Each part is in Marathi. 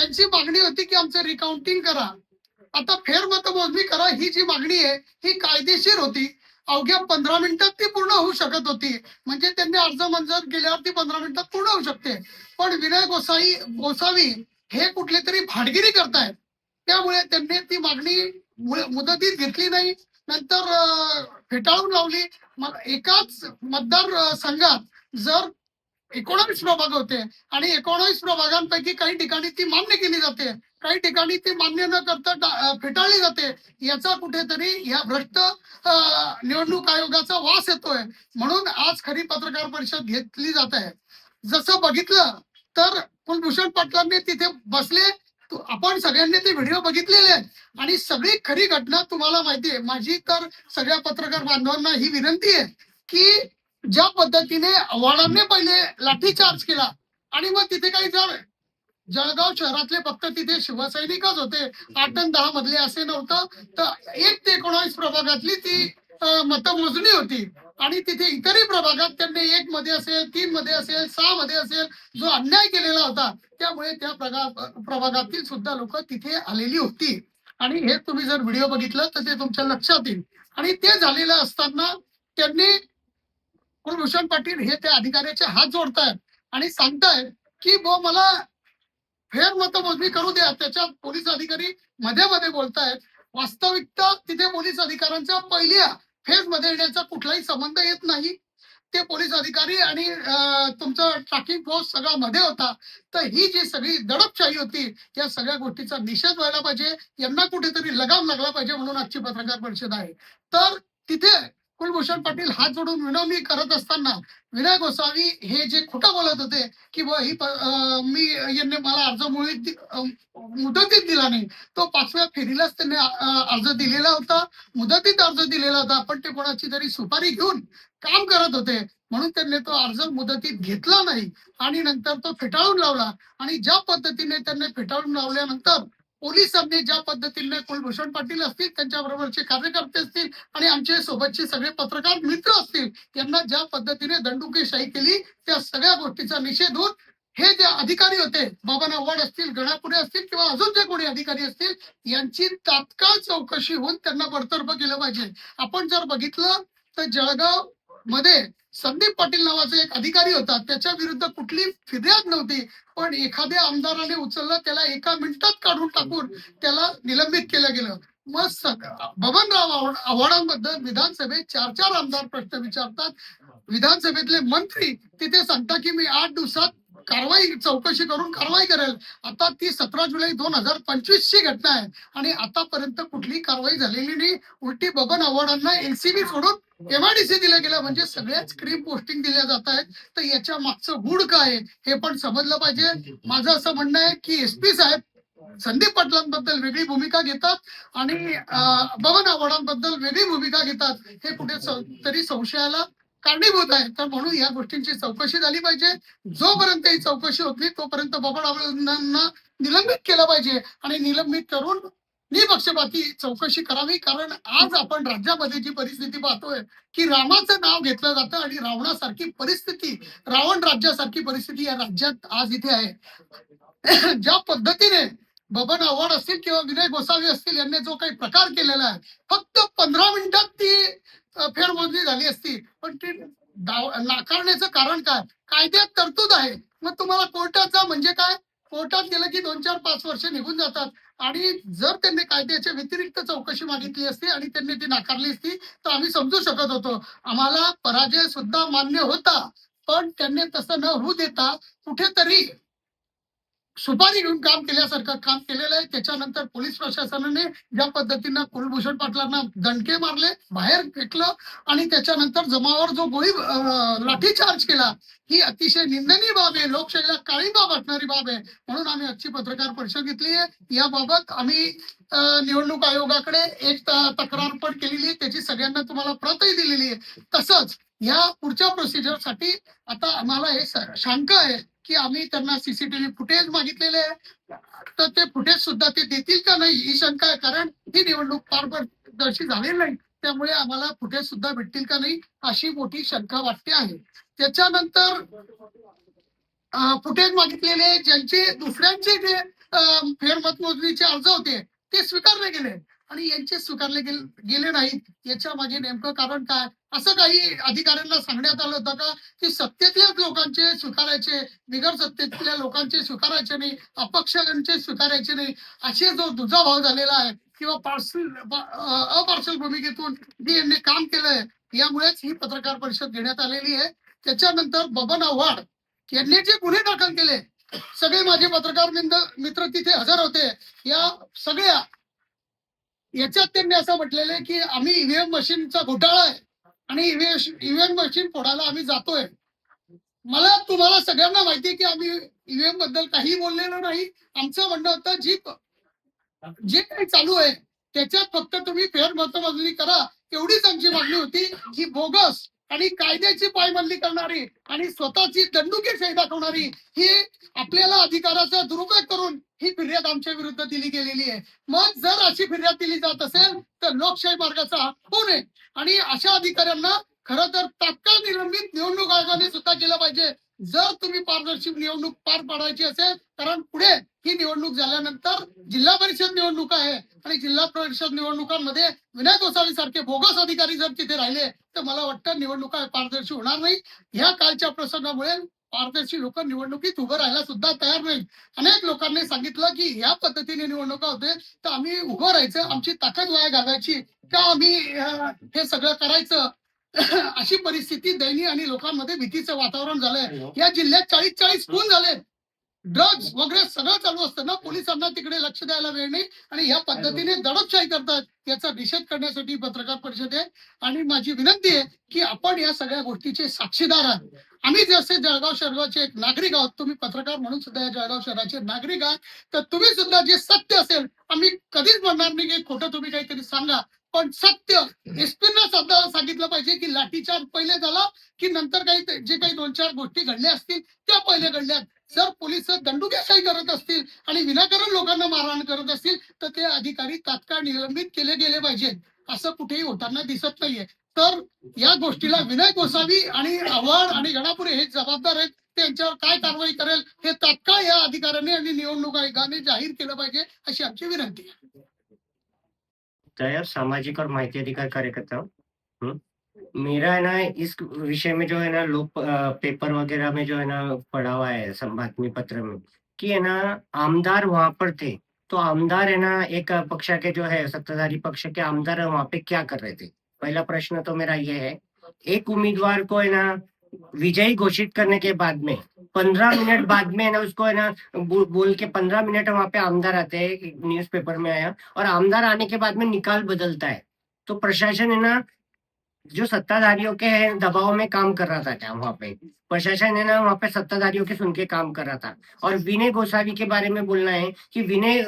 त्यांची मागणी होती की आमचं रिकाउंटिंग करा, आता फेरमतमोजणी करा, ही जी मागणी आहे ही कायदेशीर होती. अवघ्या 15 मिनिटात ती पूर्ण होऊ शकत होती. म्हणजे त्यांनी अर्ज मंजूर केल्यावर ती 15 मिनिटात पूर्ण होऊ शकते. पण विनय गोसावी हे कुठले तरी भाटगिरी करतायत. त्यामुळे त्यांनी ती मागणी मुदतीत घेतली नाही, नंतर फेटाळून लावली. मग एकाच मतदार संघात जर 19 प्रभाग होते आणि 19 प्रभागांपैकी काही ठिकाणी ती मान्य केली जाते, काही ठिकाणी ती मान्य न करता फेटाळली जाते. याचा कुठेतरी या भ्रष्ट निवडणूक आयोगाचा वास येतोय. म्हणून आज खरी पत्रकार परिषद घेतली जात आहे. जसं बघितलं तर कुलभूषण पाटलांनी तिथे बसले, आपण सगळ्यांनी ते व्हिडिओ बघितलेले आहेत आणि सगळी खरी घटना तुम्हाला माहिती आहे. माझी तर सगळ्या पत्रकार बांधवांना ही विनंती आहे की ज्या पद्धतीने आव्हाडांनी पहिले लाठीचार्ज केला आणि मग तिथे काही जर जळगाव शहरातले फक्त तिथे शिवसैनिकच होते, 8 आणि 10 मधले असे नव्हतं, तर 1 ते 19 प्रभागातली ती मतमोजणी होती आणि तिथे इतरही प्रभागात त्यांनी 1 मध्ये असेल, 3 मध्ये असेल, 6 मध्ये असेल जो अन्याय केलेला होता, त्यामुळे त्या प्रभागातील सुद्धा लोक तिथे आलेली होती. आणि हे तुम्ही जर व्हिडिओ बघितलं तर ते तुमच्या लक्षात येईल. आणि ते झालेलं असताना त्यांनी कुलभूषण पाटील हे त्या अधिकाऱ्याचे हात जोडतायत आणि सांगतायत की मला फेर मतमोजणी करू द्या. त्याच्यात पोलीस अधिकारी मध्ये मध्ये बोलतायत. वास्तविकता तिथे पोलीस अधिकाऱ्यांच्या पहिल्या फेज मध्ये येण्याचा कुठलाही संबंध येत नाही. ते पोलीस अधिकारी आणि तुमचं ट्रॅकिंग फोर्स सगळा मध्ये होता. तर ही जी सगळी दडपशाही होती या सगळ्या गोष्टीचा निषेध व्हायला पाहिजे, यांना कुठेतरी लगाम लागला पाहिजे, म्हणून आजची पत्रकार परिषद आहे. तर तिथे कुलभूषण पाटील हात जोडून विनवणी करत असताना विनय गोसावी हे जे खोटं बोलत होते की ही मी यांनी मला अर्ज मुदतीत दिला नाही, तो 5व्या फेरीलाच त्यांनी अर्ज दिलेला होता, मुदतीत अर्ज दिलेला होता, पण ते कोणाची तरी सुपारी घेऊन काम करत होते, म्हणून त्यांनी तो अर्ज मुदतीत घेतला नाही आणि नंतर तो फेटाळून लावला. आणि ज्या पद्धतीने त्यांनी फेटाळून लावल्यानंतर पोलिसांनी ज्या पद्धतीने कुलभूषण पाटील असतील, त्यांच्या बरोबरचे कार्यकर्ते असतील आणि आमचे सोबतचे सगळे पत्रकार मित्र असतील, यांना ज्या पद्धतीने दंडुकेशाही केली, त्या सगळ्या गोष्टीचा निषेध होऊन हे जे अधिकारी होते, बाबा आव्हाड असतील, गणापुरे असतील किंवा अजून जे कोणी अधिकारी असतील, यांची तात्काळ चौकशी होऊन त्यांना बडतर्फ केलं पाहिजे. आपण जर बघितलं तर जळगाव मध्ये संदीप पाटील नावाचा एक अधिकारी होता, त्याच्या विरुद्ध कुठली फिर्याद नव्हती, पण एखाद्या आमदाराने उचललं, त्याला 1 मिनिटात काढून टाकून त्याला निलंबित केलं गेलं. मग बबनराव आव्हाडांबद्दल विधानसभेत 4 आमदार प्रश्न विचारतात, विधानसभेतले मंत्री तिथे सांगतात की मी 8 दिवसात चौकशी करून कारवाई करेल. आता ती 17 जुलै 2025 ची घटना आहे आणि आतापर्यंत कुठली कारवाई झालेली नाही. उलटी बबन आव्हाडांना एनसीबी सोडून एमआयडीसी दिलं गेलं, म्हणजे सगळ्याच क्रीम पोस्टिंग दिल्या जात आहेत. तर याच्या मागचं गूढ काय हे पण समजलं पाहिजे. माझं असं म्हणणं आहे की एसपी साहेब संदीप पाटलांबद्दल वेगळी भूमिका घेतात आणि बबन आव्हाडांबद्दल वेगळी भूमिका घेतात, हे कुठे तरी संशयाला कारणीभूत आहे. तर म्हणून या गोष्टींची चौकशी झाली पाहिजे. जोपर्यंत ही चौकशी होत नाही तोपर्यंत बबन आव्हाडांना निलंबित केलं पाहिजे आणि निलंबित करून निपक्षपाती चौकशी करावी. कारण आज आपण राज्यामध्ये जी परिस्थिती पाहतोय की रामाचं नाव घेतलं जातं आणि रावणासारखी परिस्थिती, रावण राज्यासारखी परिस्थिती या राज्यात आज इथे आहे. ज्या पद्धतीने बबन आव्हाड असतील किंवा विनय गोसावी असतील यांनी जो काही प्रकार केलेला आहे, फक्त 15 मिनिटात ती फेरमोजणी झाली असती, पण ती नाकारण्याचं कारण काय? कायद्यात तरतूद आहे. मग तुम्हाला कोर्टात जा म्हणजे काय? कोर्टात गेलं की 2, 4, 5 वर्ष निघून जातात. आणि जर त्यांनी कायद्याच्या व्यतिरिक्त चौकशी मागितली असती आणि त्यांनी ती नाकारली असती तर आम्ही समजू शकत होतो. आम्हाला पराजय सुद्धा मान्य होता, पण त्यांनी तसं न होऊ देता कुठेतरी सुपारी घेऊन काम केल्यासारखं काम केलेलं आहे. त्याच्यानंतर पोलीस प्रशासनाने ज्या पद्धतीनं कुलभूषण पाटलांना दणके मारले, बाहेर फेकलं आणि त्याच्यानंतर जमावावर जो लाठीचार्ज केला, ही अतिशय निंदनीय बाब आहे, लोकशाहीला काळीमा वाटणारी बाब आहे. म्हणून आम्ही आजची पत्रकार परिषद घेतली आहे. याबाबत आम्ही निवडणूक आयोगाकडे एक तक्रार पण केलेली आहे, त्याची सगळ्यांना तुम्हाला प्रतही दिलेली आहे. तसंच या पुढच्या प्रोसिजरसाठी आता आम्हाला हे शंका आहे की आम्ही त्यांना सीसीटीव्ही फुटेज मागितलेले आहे, तर ते फुटेज सुद्धा ते देतील का नाही ही शंका आहे. कारण ही निवडणूक पारदर्शी झालेली नाही, त्यामुळे आम्हाला फुटेज सुद्धा भेटतील का नाही अशी मोठी शंका वाटते आहे. त्याच्यानंतर फुटेज मागितलेले ज्यांचे दुसऱ्यांचे जे फेर मतमोजणीचे अर्ज होते ते स्वीकारले गेले आणि यांचे स्वीकारले गेले नाहीत. याच्या मागे नेमकं कारण काय? असं काही अधिकाऱ्यांना सांगण्यात आलं होतं का की सत्तेतल्याच लोकांचे स्वीकारायचे, बिगर सत्तेतल्या लोकांचे स्वीकारायचे नाही, अपक्षांचे स्वीकारायचे नाही, असे जो दुजाभाव झालेला आहे किंवा अपार्शल भूमिकेतून जे यांनी काम केलंय यामुळेच ही पत्रकार परिषद घेण्यात आलेली आहे. त्याच्यानंतर बबन आव्हाड यांनी जे गुन्हे दाखल केले, सगळे माझे पत्रकार मित्र तिथे हजर होते. या सगळ्या याच्यात त्यांनी असं म्हटलेलं आहे की आम्ही ईव्हीएम मशीनचा घोटाळा आहे आणि ईव्हीएम मशीन फोडायला आम्ही जातोय. मला तुम्हाला सगळ्यांना माहिती आहे की आम्ही ईव्हीएम बद्दल काही बोललेलो नाही. आमचं म्हणणं होतं जे काही चालू आहे त्याच्यात फक्त तुम्ही फेर मतमोजणी करा, एवढीच आमची मागणी होती. ही बोगस आणि कायद्याची पायमल्ली करणारी आणि स्वतःची दंडुकीशाही दाखवणारी ही आपल्याला अधिकाराचा दुरुपयोग करून ही फिर्याद आमच्या विरुद्ध दिली गेलेली आहे. मग जर अशी फिर्याद दिली जात असेल तर लोकशाही मार्गाचा हक होऊ नये आणि अशा अधिकाऱ्यांना खरं तर तात्काळ निलंबित निवडणूक आयोगाने सुद्धा केलं पाहिजे जर तुम्ही पारदर्शी निवडणूक पार पाडायची असेल. कारण पुढे ही निवडणूक झाल्यानंतर जिल्हा परिषद निवडणूक आहे आणि जिल्हा परिषद निवडणुकांमध्ये विनय गोसावी सारखे बोगस अधिकारी जर तिथे राहिले तर मला वाटतं निवडणुका पारदर्शी होणार नाही. ह्या कालच्या प्रसंगामुळे पारदर्शी लोक निवडणुकीत उभं राहायला सुद्धा तयार नाही. अनेक लोकांनी सांगितलं की ह्या पद्धतीने निवडणुका होते तर आम्ही उभं राहायचं, आमची ताकद वाया घालायची का, आम्ही हे सगळं करायचं. अशी परिस्थिती दयनीय आणि लोकांमध्ये भीतीचं वातावरण झालंय. या जिल्ह्यात 40 खून झाले, ड्रग्ज वगैरे सगळं चालू असताना पोलिसांना तिकडे लक्ष द्यायला वेळ नाही आणि या पद्धतीने दडपशाही करतात. याचा निषेध करण्यासाठी पत्रकार परिषद आहे आणि माझी विनंती आहे की आपण या सगळ्या गोष्टीचे साक्षीदार आहात. आम्ही जसे जळगाव शहराचे एक नागरिक आहोत, तुम्ही पत्रकार म्हणून सुद्धा या जळगाव शहराचे नागरिक आहात, तर तुम्ही सुद्धा जे सत्य असेल, आम्ही कधीच म्हणणार नाही की खोटं तुम्ही काहीतरी सांगा, पण सत्य एसपींना सुद्धा सांगितलं पाहिजे की लाठीचार्ज पहिले झाला की नंतर काही जे काही 2-4 गोष्टी घडल्या असतील त्या पहिले घडल्यात. जर पोलिस दंडुकेशाही करत असतील आणि विनाकारण लोकांना मारहाण करत असतील तर ते अधिकारी तात्काळ निलंबित केले गेले पाहिजेत. असं कुठेही होताना दिसत नाहीये. तर या गोष्टीला विनय गोसावी आणि आव्हाड आणि गणापुरे हे जबाबदार आहेत. त्यांच्यावर काय कारवाई करेल हे तात्काळ या अधिकाऱ्यांनी आणि निवडणूक आयोगाने जाहीर केलं पाहिजे अशी आमची विनंती आहे. जय सामाजिक और माहिती अधिकार कार्यकर्ता हूँ। मेरा है ना इस विषय में जो है ना लोग पेपर वगैरह में जो है ना पढ़ा हुआ है बातमी पत्र में कि है ना आमदार वहां पर थे, तो आमदार है ना एक पक्ष के जो है सत्ताधारी पक्ष के आमदार वहां पे क्या कर रहे थे? पहला प्रश्न तो मेरा ये है। एक उम्मीदवार को है ना विजयी घोषित करने के बाद में 15 मिनट बाद में है ना उसको है ना बोल के 15 मिनट वहां पे आमदार आते हैं, न्यूज़पेपर में आया, और आमदार आने के बाद में निकाल बदलता है। तो प्रशासन है ना जो सत्ताधारियों के है दबाव में काम कर रहा था क्या वहां पे? प्रशासन है ना वहां पे सत्ताधारियों के सुन के काम कर रहा था। और विनय गोसावी के बारे में बोलना है कि विनय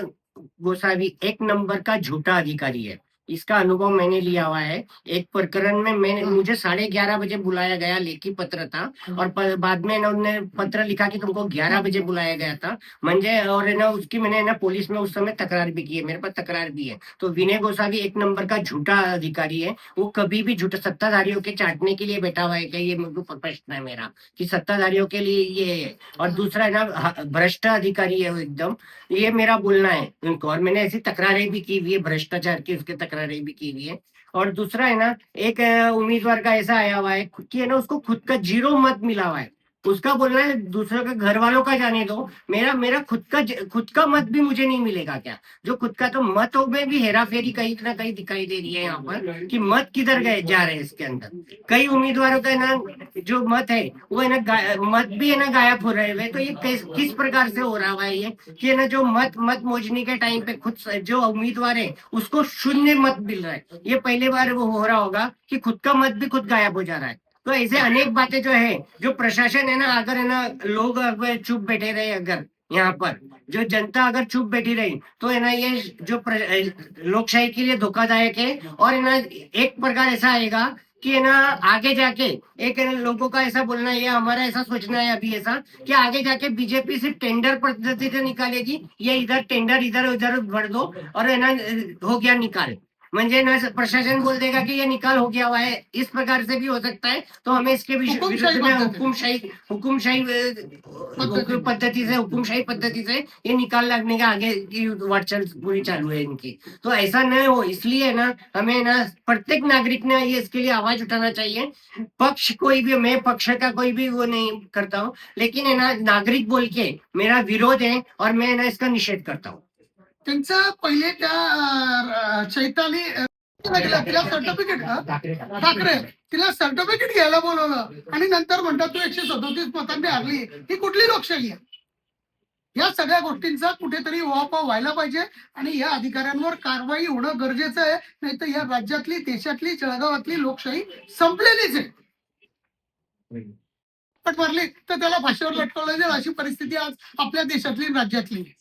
गोसावी एक नंबर का झूठा अधिकारी है। इसका अनुभव मैंने लिया हुआ है। एक प्रकरण में मुझे 11:30 बजे बुलाया गया, लेखी पत्र था, और बाद में उन्होंने पत्र लिखा कि तुमको 11 बजे बुलाया गया था म्हणजे, और ना उसकी मैंने ना पुलिस में उस समय तकरार भी की है, मेरे पास तकरार भी है। तो विनय गोसावी एक नंबर का झूठा अधिकारी है। वो कभी भी झूठा सत्ताधारियों के चाटने के लिए बैठा हुआ है क्या, ये मुझे प्रश्न है मेरा कि सत्ताधारियों के लिए ये है। और दूसरा है ना भ्रष्ट अधिकारी है वो एकदम, ये मेरा बोलना है उनको, और मैंने ऐसी तकरारें भी की हुई है भ्रष्टाचार की, उसके तकरारें भी की हुई है। और दूसरा है ना एक उम्मीदवार का ऐसा आया हुआ है कि है ना उसको खुद का 0 मत मिला हुआ है। उसका बोलना है दूसरों के घर वालों का जाने दो, मेरा मेरा खुद का मत भी मुझे नहीं मिलेगा क्या? जो खुद का, तो मतों में भी हेरा फेरी कहीं ना कहीं दिखाई दे रही है यहाँ पर कि मत किधर गए जा रहे हैं इसके अंदर। कई उम्मीदवारों का ना जो मत है वो है ना मत भी है ना गायब हो रहे हैं। तो ये किस प्रकार से हो रहा है ये कि है ना जो मत मोजनी के टाइम पे खुद जो उम्मीदवार है उसको 0 मत मिल रहा है। ये पहली बार वो हो रहा होगा कि खुद का मत भी खुद गायब हो जा रहा है। तो ऐसे अनेक बातें जो है, जो प्रशासन है ना, अगर है ना लोग अगर चुप बैठे रहे, अगर यहाँ पर जो जनता अगर चुप बैठी रही तो है ना ये जो लोकशाही के लिए धोखादायक है। और है ना एक प्रकार ऐसा आएगा कि है ना आगे जाके एक है ना लोगों का ऐसा बोलना है, हमारा ऐसा सोचना है अभी ऐसा कि आगे जाके बीजेपी सिर्फ टेंडर पद्धति से निकालेगी, ये इधर टेंडर इधर उधर भर दो और है ना हो गया निकाल। म्हणजे ना प्रशासन बोल देगा कि ये निकाल हो गया हुआ है, इस प्रकार से भी हो सकता है। तो हमें इसके हुकुमशाही विरुद्ध में पद्धति हुकुमशाही हुकुमशाही पद्धति से ये निकाल लगने के आगे की वाटचाल पूरी चालू है इनकी। तो ऐसा न हो, इसलिए ना हमें ना प्रत्येक नागरिक ने ये इसके लिए आवाज उठाना चाहिए। पक्ष कोई भी, मैं पक्ष का कोई भी वो नहीं करता हूँ, लेकिन है ना नागरिक बोल के मेरा विरोध है और मैं ना इसका निषेध करता हूँ। त्यांचं पहिले त्या चैताली गेला तिला सर्टिफिकेट ठाकरे तिला सर्टिफिकेट घ्यायला बोलवलं आणि नंतर म्हणतात तू 137 मतांनी हारली, ही कुठली लोकशाही आहे? या सगळ्या गोष्टींचा कुठेतरी उहापोह व्हायला पाहिजे आणि या अधिकाऱ्यांवर कारवाई होणं गरजेचं आहे, नाही तर या राज्यातली, देशातली, जळगावातली लोकशाही संपलेलीच आहे. पण मारली तर त्याला फाशीवर लटकवलं जाईल अशी परिस्थिती आज आपल्या देशातली आणि राज्यातली आहे.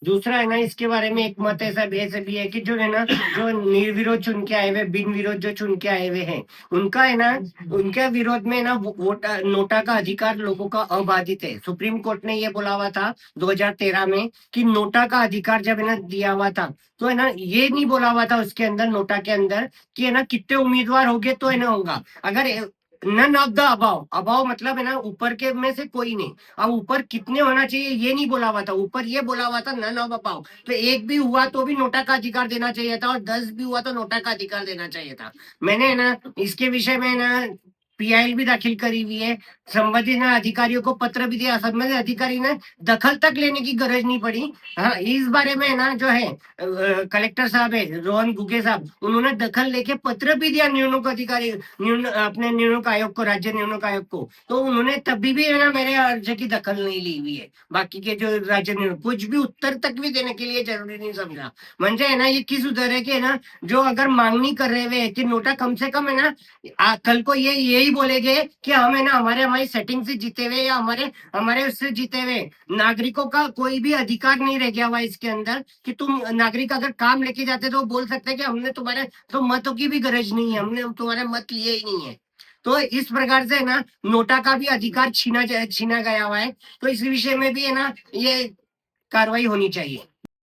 दूसरा है ना, इसके बारे में एक मत ऐसा भी है कि जो है ना, जो निर्विरोध चुन के आए हुए, बिन विरोध जो चुन के आए हुए हैं, उनका है ना, उनके विरोध में ना वोट नोटा का अधिकार लोगों का अबाधित है। सुप्रीम कोर्ट ने ये बोला हुआ था 2013 में कि नोटा का अधिकार जब है ना दिया हुआ था, तो है ना ये नहीं बोला हुआ था उसके अंदर, नोटा के अंदर, कि है ना कितने उम्मीदवार होंगे तो है ना होगा। अगर none of the above, above मतलब है ना ऊपर के में से कोई नहीं, अब ऊपर कितने होना चाहिए ये नहीं बोला हुआ था, ऊपर ये बोला हुआ था नन ऑफ अबाव। तो एक भी हुआ तो भी नोटा का अधिकार देना चाहिए था, और 10 भी हुआ तो नोटा का अधिकार देना चाहिए था। मैंने ना इसके विषय में ना पीआईएल भी दाखिल करी हुई है, संबंधित अधिकारियों को पत्र भी दिया, संबंधित अधिकारी ने दखल तक लेने की गरज नहीं पड़ी। हाँ, इस बारे में ना जो है कलेक्टर साहब है रोहन गुगे साहब, उन्होंने दखल लेके पत्र भी दिया नियामक अधिकारी, अपने नियामक आयोग को, राज्य नियामक आयोग को। तो उन्होंने तभी भी है ना मेरे अर्ज की दखल नहीं ली हुई है। बाकी के जो राज्य नियामक कुछ भी उत्तर तक भी देने के लिए जरूरी नहीं समझा। म्हणजे है ना ये किस उधर है कि है ना, जो अगर मांगनी कर रहे हुए कि नोटा कम से कम है ना, कल को ये यही बोलेंगे कि हम है ना हमारी सेटिंग से जीते हुए या हमारे उससे जीते हुए नागरिकों का कोई भी अधिकार नहीं रह गया हुआ इसके अंदर, कि तुम नागरिक अगर काम लेके जाते तो वो बोल सकते हैं कि हमने तुम्हारे तो मतों की भी गरज नहीं है, हमने तुम्हारे मत लिए ही नहीं है। तो इस प्रकार से है ना नोटा का भी अधिकार छीना गया हुआ है। तो इस विषय में भी है ना ये कार्रवाई होनी चाहिए।